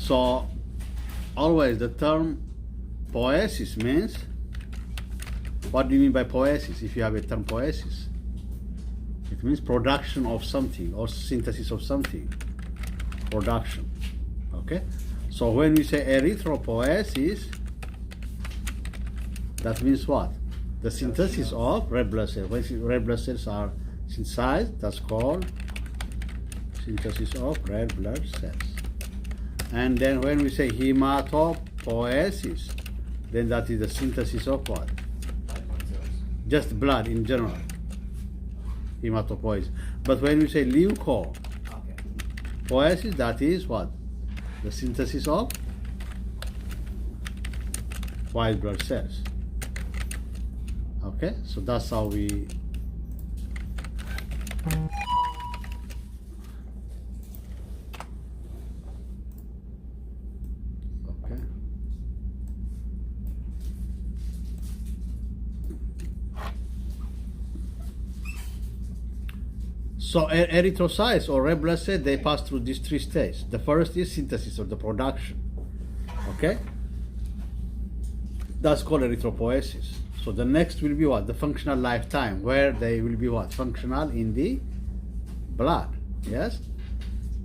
So always the term poiesis means, what do you mean by poiesis? If you have a term poiesis, it means production of something or synthesis of something. Production. Okay? So when we say erythropoiesis, that means what? The synthesis of red blood cells. When red blood cells are synthesized, that's called synthesis of red blood cells. And then when we say hematopoiesis, then that is the synthesis of what? Just blood in general. Hematopoiesis. But when we say leukopoiesis, that is what? The synthesis of white blood cells. Okay, so that's how we okay. So erythrocytes or red blood cells, they pass through these three stages. The first is synthesis or the production. Okay? That's called erythropoiesis. So the next will be what? The functional lifetime, where they will be what? Functional in the blood. Yes?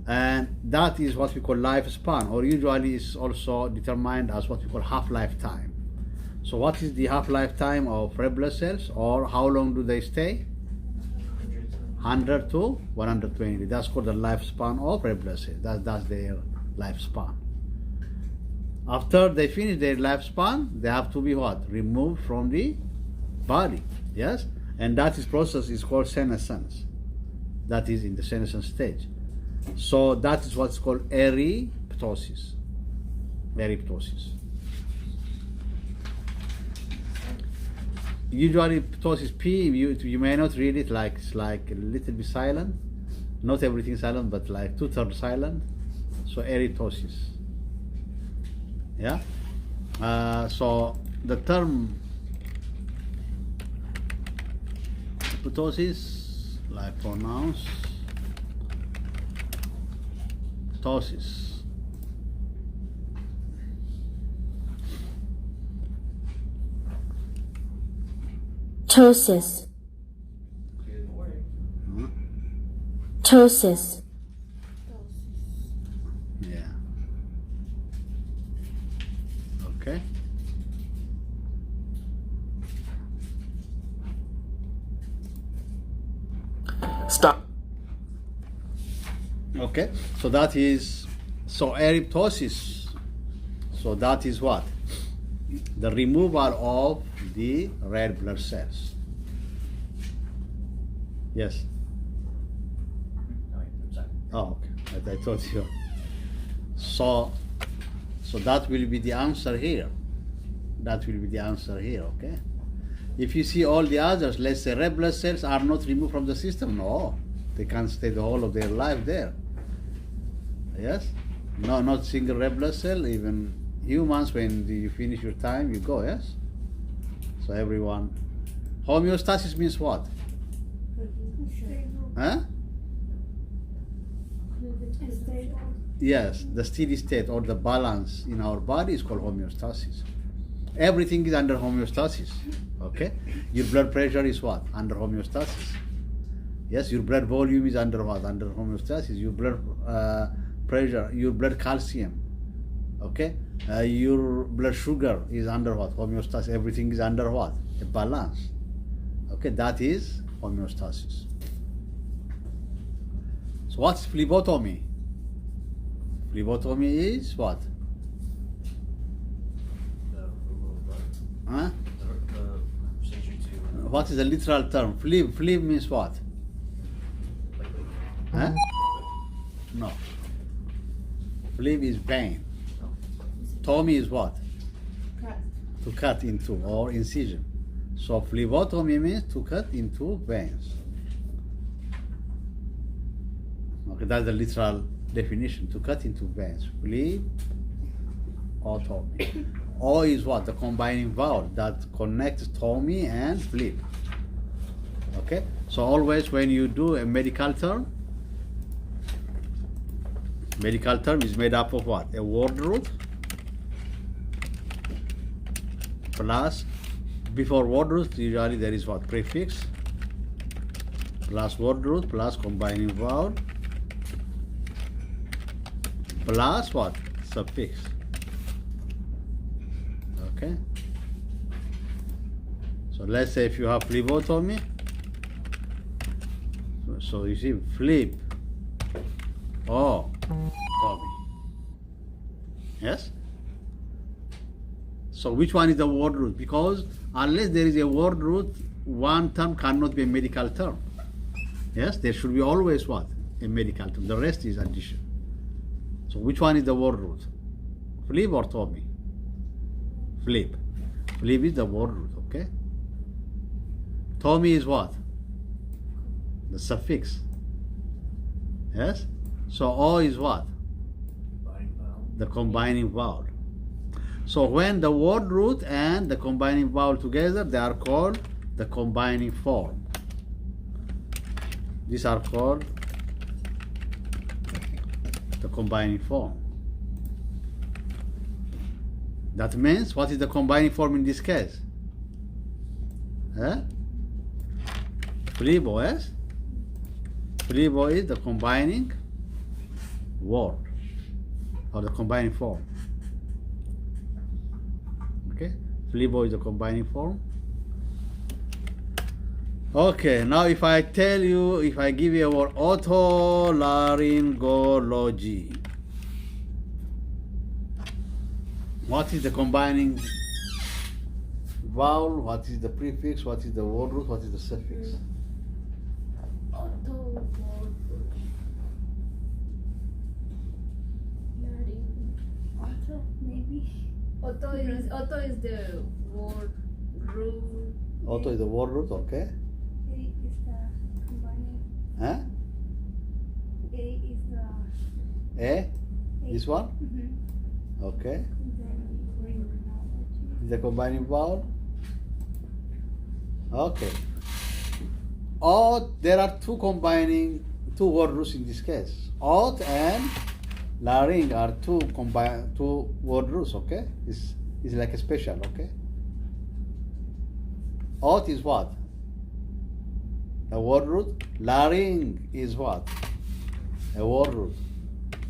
And that is what we call lifespan, or usually is also determined as what we call half-life time. So what is the half-life time of red blood cells, or how long do they stay? 100 to 120. That's called the lifespan of red blood cells. That's their lifespan. After they finish their lifespan, they have to be what? Removed from the body. Yes? And that process is called senescence. That is in the senescence stage. So that is what's called eryptosis. Eryptosis. Usually ptosis P, you may not read it, like it's like a little bit silent. Not everything silent, but like 2/3 silent. So eryptosis. Yeah. So the term ptosis, like pronounce ptosis. Ptosis. Ptosis. Yeah. Okay. Stop. Okay. So that is, so eryptosis. So that is what? The removal of the red blood cells. Yes. Oh, okay. I thought you. So that will be the answer here. That will be the answer here, okay? If you see all the others, let's say red blood cells are not removed from the system. No, they can't stay the whole of their life there. Yes? No, not single red blood cell. Even humans, when you finish your time, you go, yes? So everyone. Homeostasis means what? Huh? Yes, the steady state or the balance in our body is called homeostasis. Everything is under homeostasis. Okay? Your blood pressure is what? Under homeostasis. Yes, your blood volume is under what? Under homeostasis. Your blood pressure, your blood calcium. Okay? Your blood sugar is under what? Homeostasis. Everything is under what? A balance. Okay, that is homeostasis. So what's phlebotomy? Phlebotomy is what? Huh? What is the literal term? Phleb means what? Huh? No. Phleb is vein. Tomy is what? Cut. To cut into, or incision. So phlebotomy means to cut into veins. Okay, that's the literal definition, to cut into veins. Phlebotomy. O is what? The combining vowel that connects tomy and phleb. Okay? So always when you do a medical term, Medical term is made up of what? A word root plus, before word root usually there is what? Prefix plus word root plus combining vowel plus what? Suffix. Okay. So let's say if you have phlebotomy, so you see flip or Tommy. Yes? So which one is the word root? Because unless there is a word root, one term cannot be a medical term. Yes, there should be always what? A medical term. The rest is addition. So which one is the word root? Flip or Tommy? Flip. Flip is the word root, okay? Tommy is what? The suffix. Yes? So O is what? The combining vowel. So when the word root and the combining vowel together, they are called the combining form. These are called the combining form. That means, what is the combining form in this case? Flebo, yes? Flebo is the combining word or the combining form. Okay, flebo is the combining form. Okay, now if I tell you, if I give you a word otolaryngology, what is the combining vowel? What is the prefix? What is the word root? What is the suffix? Auto. Maybe. Auto is the word root. Auto is the word root, okay? A is the combining. Huh? A is the. A? This one? Mm-hmm. Okay. Then Is the combining vowel? Okay. Or there are two word roots in this case. Ot and laryng are two word roots, okay? It's like a special, okay? Ot is what? A word root. Laryng is what? A word root.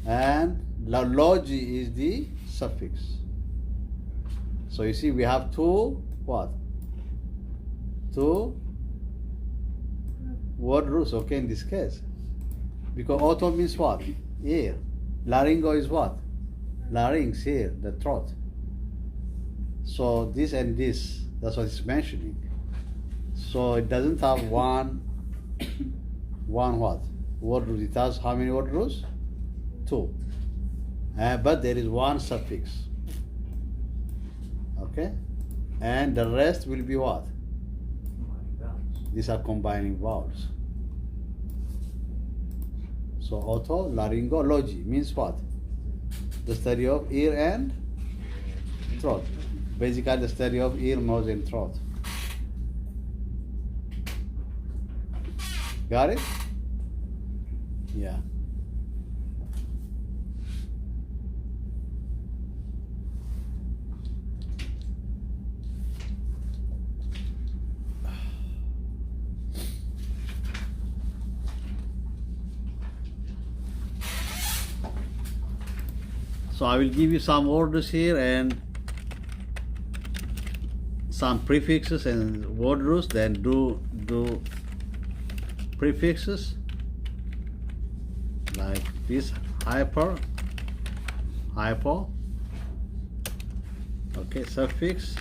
And logy is the suffix. So you see we have two what? Two word roots, okay, in this case. Because auto means what? Ear. Laryngo is what? Larynx, here, the throat. So this and this, that's what it's mentioning. So it doesn't have one what? Word root. It has how many word roots? Two. But there is one suffix. Okay? And the rest will be what? These are combining vowels. So otolaryngology means what? The study of ear and throat. Basically the study of ear, nose and throat. Got it? Yeah. So I will give you some words here and some prefixes and word roots, then do prefixes like this: hyper, hypo. Okay, suffix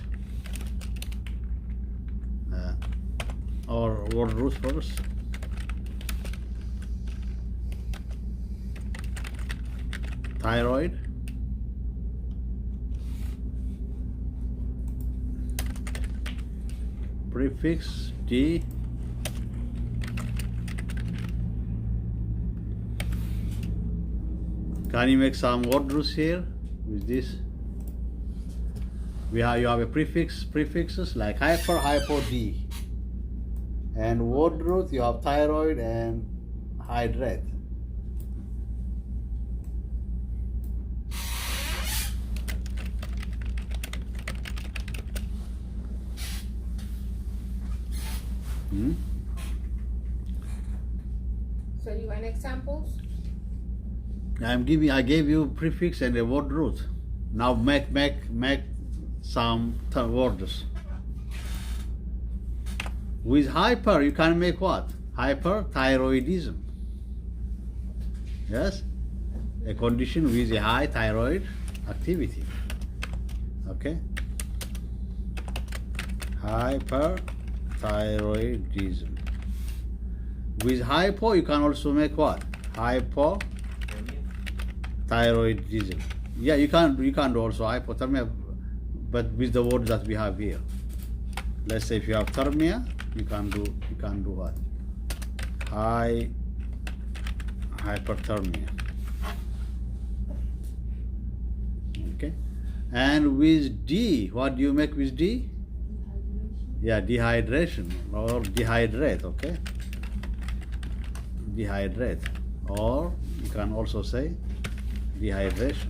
or word roots first. Thyroid. Prefix D. Can you make some word roots here with this? You have a prefixes like hyper, hypo, D. And word root you have thyroid and hydrate. Hmm? So you want examples? I gave you prefix and a word root. Now make some words. With hyper, you can make what? Hyperthyroidism. Yes? A condition with a high thyroid activity. Okay? Hyperthyroidism. With hypo, you can also make what? Hypothyroidism. Yeah, you can do also hypothermia, but with the words that we have here. Let's say if you have thermia, you can do what? Hyperthermia. Okay. And with D, what do you make with D? Yeah, dehydration or dehydrate, okay? Dehydrate. Or you can also say dehydration.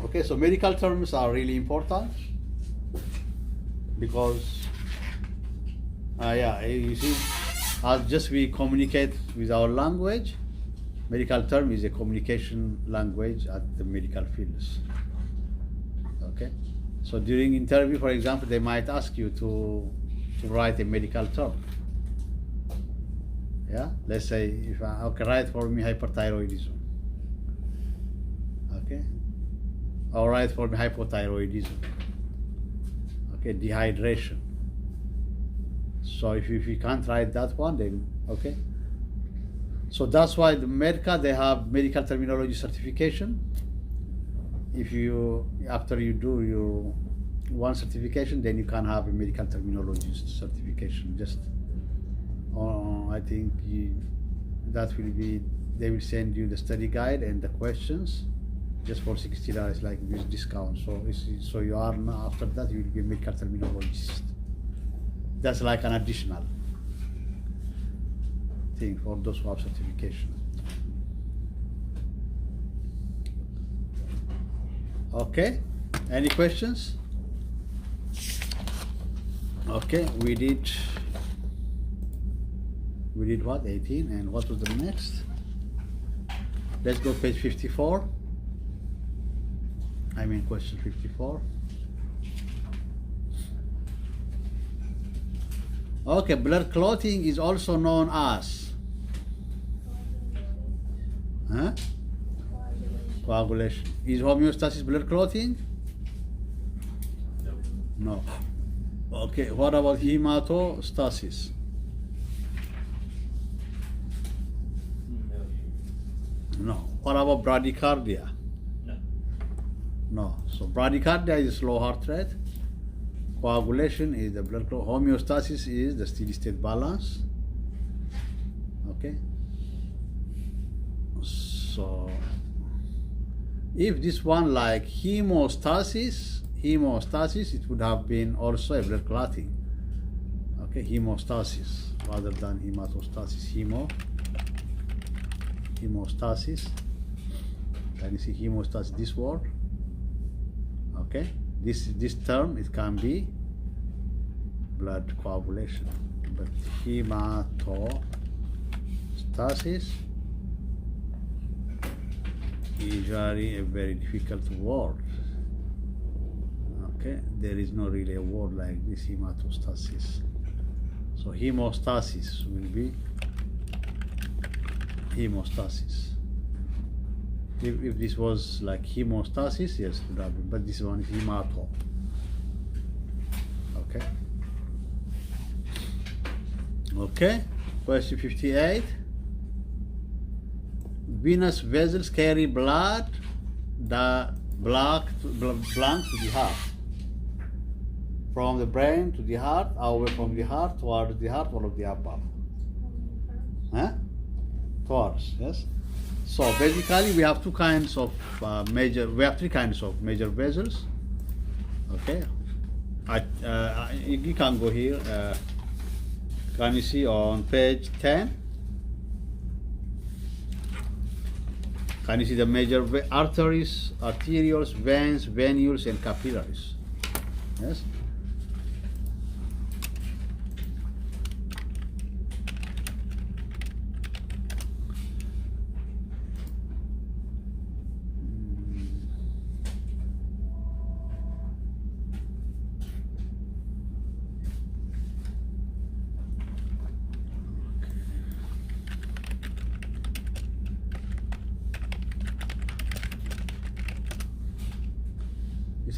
Okay, so medical terms are really important because, you see, as just we communicate with our language, medical term is a communication language at the medical fields. Okay, so during interview, for example, they might ask you to write a medical term. Yeah, let's say if write for me hyperthyroidism. Okay, or write for me hypothyroidism. Okay, dehydration. So if you can't write that one, then okay. So that's why the Medica, they have medical terminology certification. If you, after you do your one certification, then you can have a medical terminology certification. Just, I think that will be, they will send you the study guide and the questions just for $60, like with discount. So you are now, after that, you will be a medical terminologist. That's like an additional thing for those who have certification. Okay, any questions? Okay, we did what, 18, and what was the next? Let's go page 54. I mean question 54. Okay, blood clotting is also known as coagulation. Is homeostasis blood clotting? No. Okay, what about hematostasis? No. What about bradycardia? No. So bradycardia is slow heart rate. Coagulation is the blood clot. Homeostasis is the steady state balance. Okay. So if this one like hemostasis, it would have been also a blood clotting. Okay, hemostasis rather than hematostasis. Hemostasis. Can you see hemostasis? This word. Okay. This term, it can be blood coagulation, but hematostasis is usually a very difficult word. Okay, there is no really a word like this, hematostasis. So hemostasis will be hemostasis. If this was like hemostasis, yes, it would have been, but this one is hemato. Okay. Okay. Question 58. Venous vessels carry blood belongs to the heart. From the brain to the heart, away from the heart, towards the heart, all of the above. Huh? Towards, yes. So basically, we have three kinds of major vessels. Okay, you can go here. Can you see on page 10? Can you see the major arteries, arterioles, veins, venules, and capillaries? Yes.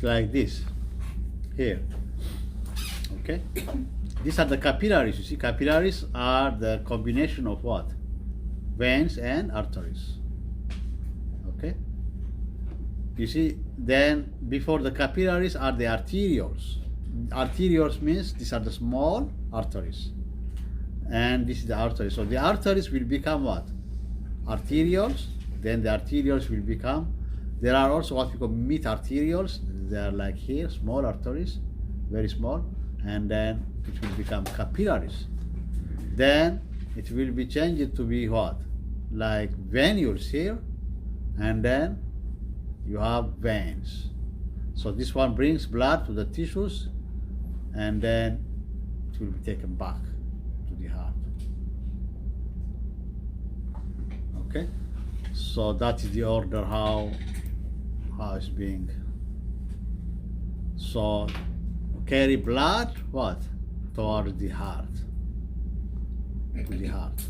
It's like this here. Okay, these are the capillaries. You see, capillaries are the combination of what? Veins and arteries. Okay, you see, then before the capillaries are the arterioles. Arterioles means these are the small arteries, and this is the artery. So the arteries will become what? Arterioles. Then the arterioles will become, there are also what we call mid arterioles. They are like here, small arteries, very small, and then it will become capillaries. Then it will be changed to be what? Like venules here, and then you have veins. So this one brings blood to the tissues, and then it will be taken back to the heart. Okay, so that is the order how it's being. So carry blood what? Toward the heart, to the heart.